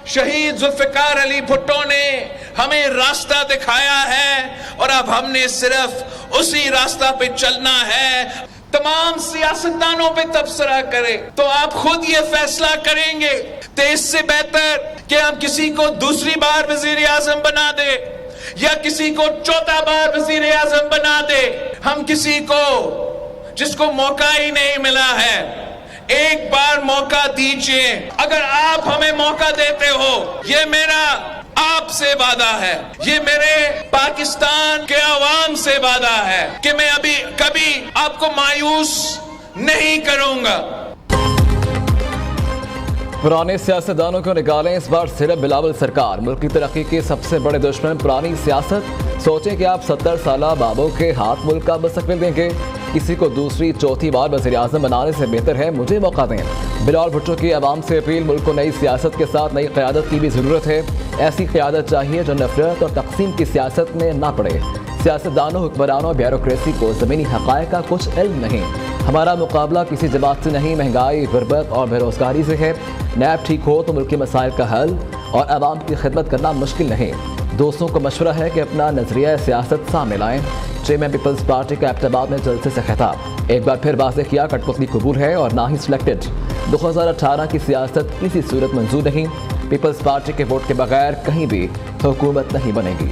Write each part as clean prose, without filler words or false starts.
शहीद जुल्फिकार अली भुट्टो ने हमें रास्ता दिखाया है और अब हमने सिर्फ उसी रास्ता पे चलना है। तमाम सियासतदानों पे तबसरा करें तो आप खुद ये फैसला करेंगे तो इससे बेहतर कि हम किसी को दूसरी बार वजीर आजम बना दे या किसी को चौथा बार वजीर आजम बना दे। हम किसी को जिसको मौका ही नहीं मिला है, एक बार मौका दीजिए। अगर आप हमें मौका देते हो, ये मेरा आपसे वादा है, ये मेरे पाकिस्तान के अवाम से वादा है कि मैं अभी कभी आपको मायूस नहीं करूंगा। पुराने सियासतदानों को निकालें, इस बार सिर्फ बिलावल सरकार। मुल्क की तरक्की के सबसे बड़े दुश्मन पुरानी सियासत। सोचें कि आप 70 साल बाबों के हाथ मुल्क का मुस्तकबिल देंगे। किसी को दूसरी चौथी बार वज़ीर आज़म बनाने से बेहतर है मुझे मौका दें। बिलावल भुट्टो की आवाम से अपील, मुल्क को नई सियासत के साथ नई क़यादत की भी ज़रूरत है। ऐसी क़यादत चाहिए जो नफरत और तक़सीम की सियासत में ना पड़े। सियासतदानों, हुक्मरानों, ब्यूरोक्रेसी को ज़मीनी हक़ाइक़ का कुछ इल्म नहीं। हमारा मुकाबला किसी जमात से नहीं, महंगाई, गुर्बत और बेरोज़गारी से है। नैब ठीक हो तो मुल्क के मसाइल का हल और आवाम की खिदमत करना मुश्किल नहीं। दोस्तों को मशवरा है कि अपना नजरिया सियासत सामने लाएं। चेयरमैन पीपल्स पार्टी का एबटाबाद में जलसे से खिताब। एक बार फिर वाज़ेह किया, कठपुतली कबूल है और ना ही सिलेक्टेड। 2018 की सियासत किसी सूरत मंजूर नहीं। पीपल्स पार्टी के वोट के बगैर कहीं भी हुकूमत नहीं बनेगी।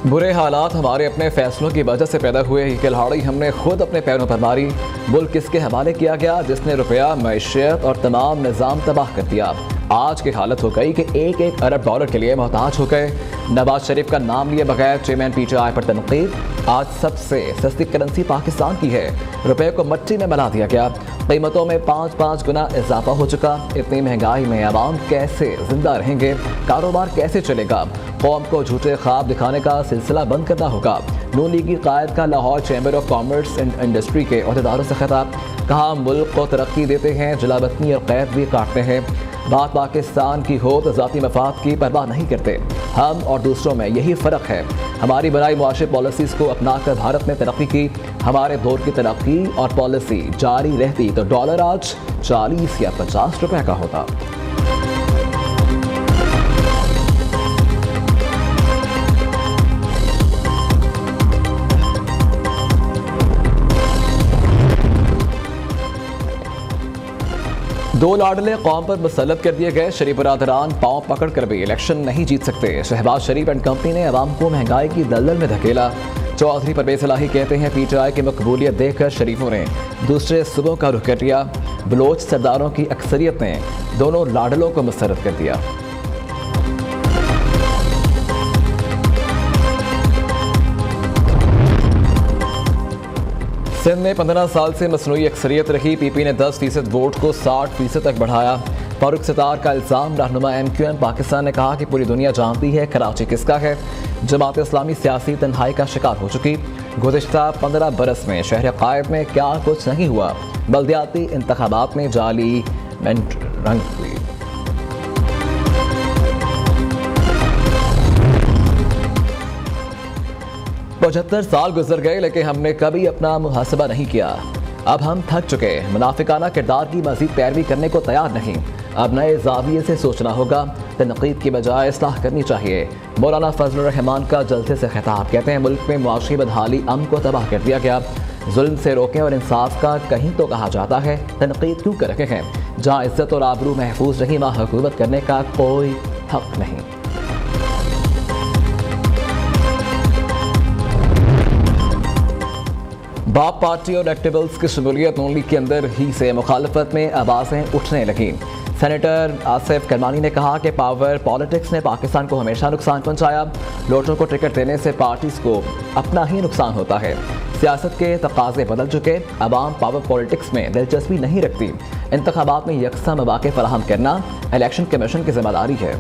बुरे हालात हमारे अपने फैसलों की वजह से पैदा हुए। ही कुल्हाड़ी हमने खुद अपने पैरों पर मारी। मुल्क किसके हवाले किया गया जिसने रुपया, मैशियत और तमाम निज़ाम तबाह कर दिया। आज की हालत हो गई कि एक अरब डॉलर के लिए मोहताज हो गए। नवाज शरीफ का नाम लिए बगैर चेयरमैन PTI पर तनकीद। आज सबसे सस्ती करेंसी पाकिस्तान की है। रुपये को मट्टी में मिला दिया गया। कीमतों में 5 गुना इजाफा हो चुका। इतनी महंगाई में आवाम कैसे जिंदा रहेंगे? कारोबार कैसे चलेगा? कौम को झूठे ख्वाब दिखाने का सिलसिला बंद करना होगा। नून लीगी कायद का Lahore chamber of commerce and industry के अहदेदारों से खिताब। कहा, मुल्क को तरक्की देते हैं, जलावतनी और कैद भी काटते हैं। बात पाकिस्तान की हो तो ज़ाती मफाद की परवाह नहीं करते। हम और दूसरों में यही फ़र्क है। हमारी बनाई मुआशी पॉलिसीज़ को अपनाकर भारत ने तरक्की की। हमारे दौर की तरक्की और पॉलिसी जारी रहती तो डॉलर आज 40 या 50 रुपए का होता। दो लाडले कौम पर मुसल्लत कर दिए गए। शरीफ बरादरान पाँव पकड़ कर भी इलेक्शन नहीं जीत सकते। शहबाज शरीफ एंड कंपनी ने अवाम को महंगाई की दलदल में धकेला। चौधरी परवेज इलाही कहते हैं PTI की मकबूलियत देखकर शरीफों ने दूसरे सूबों का रुख कर दिया। बलोच सरदारों की अक्सरियत ने दोनों लाडलों को मुस्तरद कर दिया। सिंध में 15 साल से मसनूई अक्सरियत रही। PP ने 10% वोट को 60% तक बढ़ाया। फारूक सितार का इल्ज़ाम। रहनुमा MQM पाकिस्तान ने कहा कि पूरी दुनिया जानती है कराची किसका है। जमात इस्लामी सियासी तन्हाई का शिकार हो चुकी। गुज़िश्ता 15 बरस में शहर कायद में क्या कुछ नहीं हुआ। बल्दियाती इंतखाबात में जाली रंग हुई। 75 साल गुजर गए लेकिन हमने कभी अपना मुहासबा नहीं किया। अब हम थक चुके। मुनाफिकाना किरदार की मजीद पैरवी करने को तैयार नहीं। अब नए जाविये से सोचना होगा। तनकीद की बजाय इस्लाह करनी चाहिए। मौलाना फजलुर रहमान का जलसे से खिताब। कहते हैं, मुल्क में मुआशी बदहाली अमन को तबाह कर दिया गया। जुल्म से रोकें और इंसाफ का कहीं तो कहा जाता है, तनकीद क्यों कर रखे हैं? जहाँ इज्जत और आबरू महफूज रही वहाँ हुकूमत करने का कोई हक नहीं। बाप पार्टी और एक्टिविस्ट की शमूलियत नून लीग के अंदर ही से मुखालफत में आवाज़ें उठने लगीं। सेनेटर आसिफ करमानी ने कहा कि पावर पॉलिटिक्स ने पाकिस्तान को हमेशा नुकसान पहुंचाया। वोटरों को टिकट देने से पार्टीज को अपना ही नुकसान होता है। सियासत के तकाजे बदल चुके। अवाम पावर पॉलिटिक्स में दिलचस्पी नहीं रखती। इंतखाबात में यकसा मौके फराहम करना इलेक्शन कमीशन की जिम्मेदारी है।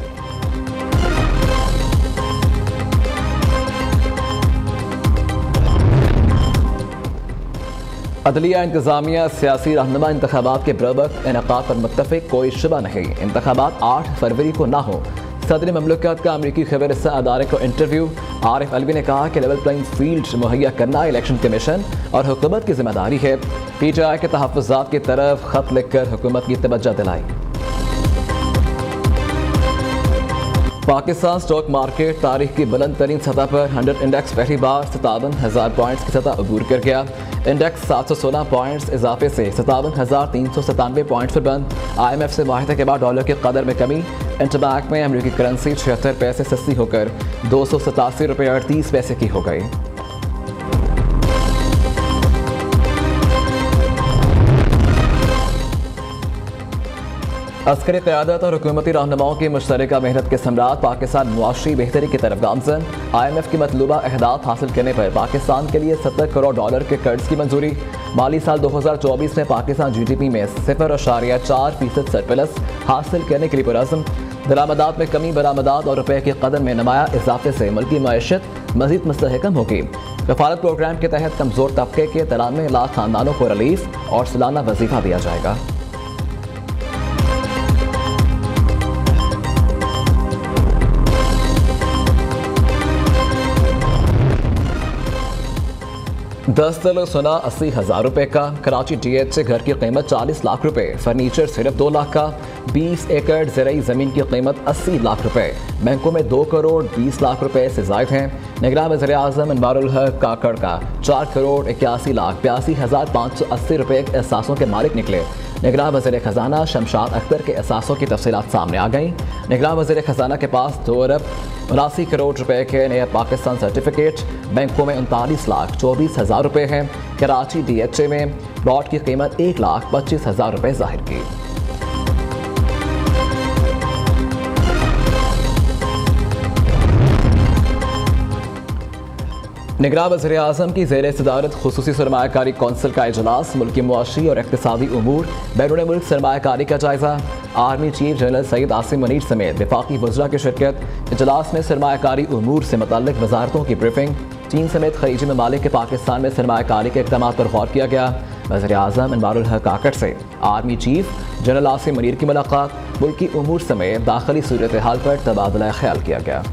अदलिया इंतजामिया सियासी रहनुमा इंतखाबात के बरवक्त इनेकाद पर मुत्तफिक, कोई शुबा नहीं इंतखाबात 8 फरवरी को ना हो। सदर ममलकत का अमरीकी खबर अदारे को इंटरव्यू। आरिफ अलवी ने कहा कि लेवल प्लेइंग फील्ड मुहैया करना इलेक्शन कमीशन और हुकूमत की जिम्मेदारी है। PTI के तहफ़्फ़ुज़ात की तरफ खत लिखकर हुकूमत की तवज्जो दिलाई। पाकिस्तान स्टॉक मार्केट तारीख की बुलंद तरीन सतह पर 100 इंडेक्स पहली बार 57,000 पॉइंट्स की सतह अबूर कर गया। इंडेक्स 716 पॉइंट्स इजाफे से 57,397 पॉइंट्स पर बंद। IMF से माहिते के बाद डॉलर की कदर में कमी। इंटरबैंक में अमरीकी करेंसी 76 पैसे सस्ती होकर 287 रुपये 38 पैसे की हो गई। अस्करी क़यादत और हुकूमती रहनुमाओं की मुश्तरका मेहनत के समरात पाकिस्तान मुआशी बेहतरी की तरफ गामजन। IMF की मतलूबा अहदाफ हासिल करने पर पाकिस्तान के लिए 70 करोड़ डॉलर के कर्ज की मंजूरी। माली साल 2024 में पाकिस्तान GDP में 0.4% सरप्लस हासिल करने के लिए पुरअज़्म। दरामदात में कमी, बरामदात और रुपये की कदर में नुमाया इजाफे से मुल्की मईशत मजीद मुस्तहकम होगी। कफालत प्रोग्राम के तहत कमज़ोर तबके के 93 लाख खानदानों को रिलीफ और सालाना वजीफा दिया जाएगा। दस्तल सोना 80,000 रुपये का। कराची DH से घर की कीमत 40 लाख रुपए, फर्नीचर सिर्फ 2 लाख का। 20 एकड़ ज़राई ज़मीन की कीमत 80 लाख रुपए, बैंकों में 2 करोड़ 20 लाख रुपए से ज़ायद हैं। निगरान वज़ीर आज़म अनवारुल हक काकड़ का 4 करोड़ 81 लाख 82,580 रुपये के एहसासों के मालिक निकले। निगरान वज़ीर ख़जाना शमशाद अख्तर के एहसासों की तफसीलात सामने आ गईं। निगरान वज़ीर ख़जाना के पास 2 अरब 79 करोड़ रुपए के नए पाकिस्तान सर्टिफिकेट, बैंकों में 39 लाख 24,000 रुपये हैं। कराची DHA में प्लॉट की कीमत 1,25,000 रुपये जाहिर की। निगरान वज़ीर आज़म की ज़ेर सदारत खुसूसी सरमायाकारी कौंसिल का इजलास। मुल्की मुआशी और इक़्तिसादी उमूर, बैरून मुल्क सरमायाकारी का जायज़ा। Army chief general Syed Asim Munir समेत वफाकी वज़रा की शिरकत। इजलास में सरमायाकारी उमूर से मुतल्लिक़ वज़ारतों की ब्रीफिंग। चीन समेत खलीजी ममालिक के पाकिस्तान में सरमायाकारी के इक़दामात पर गौर किया गया। वज़ीर आज़म अनवारुल हक काकड़ से army chief general Asim Munir की मुलाकात। मुल्की उमूर समेत दाखिली सूरत हाल पर तबादला ख्याल किया गया।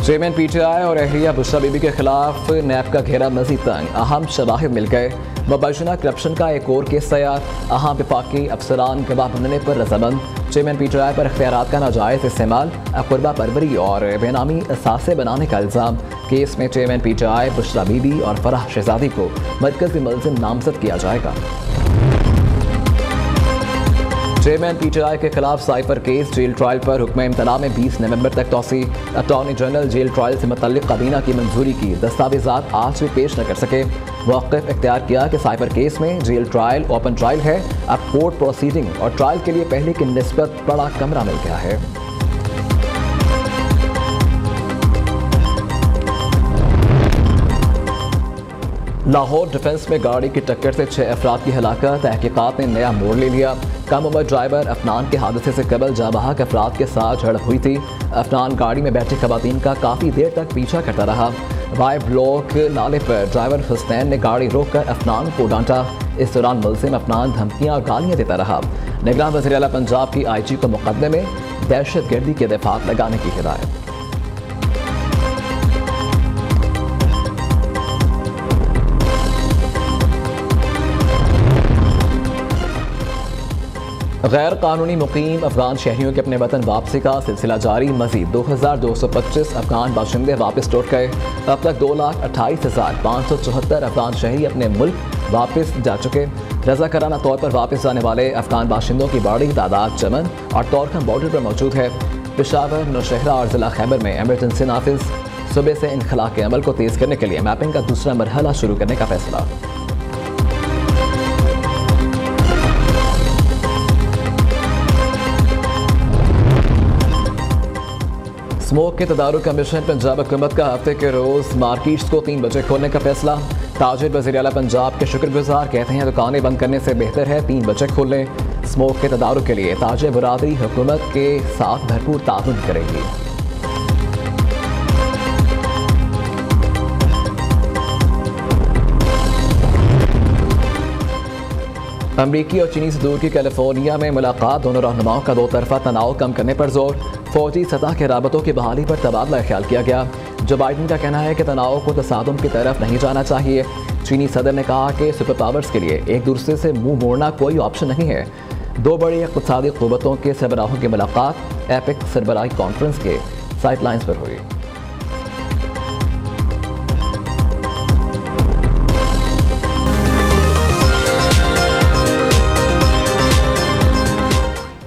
चेयरमैन PTI और एहलिया बुशरा बीबी के खिलाफ नैब का घेरा मजीद तंग। अहम शवाहिद मिल गए। मुबैना करप्शन का एक और केस तैयार। अहम वफाकी अफसरान गवाह बनने पर रजामंद। चेयरमैन PTI पर इख्तियारात का नाजायज़ इस्तेमाल, अक़ुरबा परवरी और बेनामी असासे बनाने का इल्ज़ाम। केस में चेयरमैन PTI बुशरा बीबी और फराह शहजादी को मरकज़ी मुल्ज़िम नामज़द किया जाएगा। चेयरमैन PTI के खिलाफ साइफर केस। जेल ट्रायल पर हुक्म इम्तना में 20 नवंबर तक तौसी। अटॉर्नी जनरल जेल ट्रायल से मुतल्लिक़ काबीना की मंजूरी की दस्तावेज़ात आज भी पेश न कर सके। मौक़िफ़ इख्तियार किया कि साइफर केस में जेल ट्रायल ओपन ट्रायल है। अब कोर्ट प्रोसीडिंग और ट्रायल के लिए पहले की निस्बत बड़ा कमरा मिल गया है। लाहौर डिफेंस में गाड़ी की टक्कर से 6 अफराद की हलाकत। तहकीकात ने नया मोड़ ले लिया। कम उम्र ड्राइवर अफनान के हादसे से कबल जाबाहक अफराद के साथ झड़प हुई थी। अफनान गाड़ी में बैठी खवातीन का काफ़ी देर तक पीछा करता रहा। वाई ब्लॉक नाले पर ड्राइवर हुसैन ने गाड़ी रोककर अफनान को डांटा। इस दौरान मुल्ज़िम अफनान धमकियाँ और गालियाँ देता रहा। निगरान वज़ीर आला पंजाब की IG को मुकदमे में दहशतगर्दी के दफात लगाने की हिदायत। गैर कानूनी मुकीम अफगान शहरियों के अपने वतन वापसी का सिलसिला जारी। मजीद 2,225 अफगान बाशिंदे वापस लौट गए। अब तक 2,28,574 अफगान शहरी अपने मुल्क वापस जा चुके। रज़ाकाराना तौर पर वापस जाने वाले अफगान बाशिंदों की बड़ी तादाद चमन और तोरखम बॉर्डर पर मौजूद है। पेशावर, नौशहरा और ज़िला खैबर में एमरजेंसी नाफिज। सुबह से इनखला के अमल को तेज़ करने के लिए मैपिंग का दूसरा मरहला शुरू करने का फैसला। स्मोक के तदारुक कमीशन पंजाब हुकूमत का हफ्ते के रोज़ मार्केट्स को 3 बजे खोलने का फैसला। ताजिर वज़ीर आला पंजाब के शुक्रगुजार, कहते हैं दुकानें बंद करने से बेहतर है 3 बजे खोल लें। स्मोक के तदारुक के लिए ताजिर बरादरी हुकूमत के साथ भरपूर ताउन करेगी। अमरीकी और चीनी सदूर की कैलिफोर्निया में मुलाकात, दोनों रहनुमाओं का 2 तरफा तनाव कम करने पर जोर। फौजी सतह के राबतों की बहाली पर तबादला ख्याल किया गया। जो बाइडन का कहना है कि तनाव को तसादुम की तरफ नहीं जाना चाहिए। चीनी सदर ने कहा कि सुपर पावर्स के लिए एक दूसरे से मुंह मोड़ना कोई ऑप्शन नहीं है। 2 बड़ी इक़्तिसादी क़ुव्वतों के सरबराहों की मुलाकात एपिक सरबराही कॉन्फ्रेंस के साइडलाइंस पर हुई।